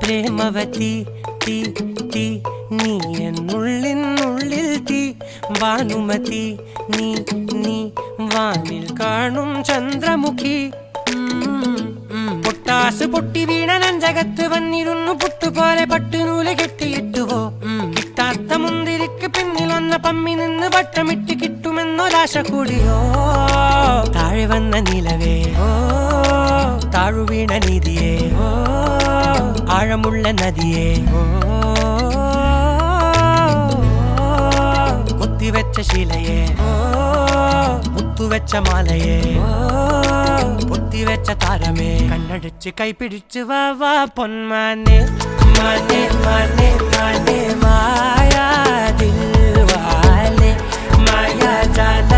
പ്രേമവതി തീ തീ നീ എന്നുള്ളിൽ തീ ഭാനുമതി നീ നീ വാനിൽ കാണും ചന്ദ്രമുഖി പൊട്ടാസ് പൊട്ടി വീണ നെഞ്ചകത്ത് വന്നിരുന്നു പുട്ടുപോലെ പട്ടുനൂല് കെട്ടിയിട്ടുവോ കിട്ടാത്ത മുന്തിരിക്ക് പിന്നിൽ വന്ന പമ്മി നിന്ന് വട്ടമിട്ട് കിട്ടുമെന്നൊരാശ കൂടിയോ താഴെ വന്ന നിലവേ താഴു വീണ നിധിയേ ആഴമുള്ള നദിയേ കൊത്തിവെച്ച ശിലയേ മുത്തുവെച്ച മാലയേ പൊത്തിവെച്ച താരമേ കണ്ണടിച്ച് കൈപിടിച്ച് വാ വാ പൊന്മാനെ മാനെ മാനെ മാനെ മായാ ദിൽവാലെ മായാ ജാല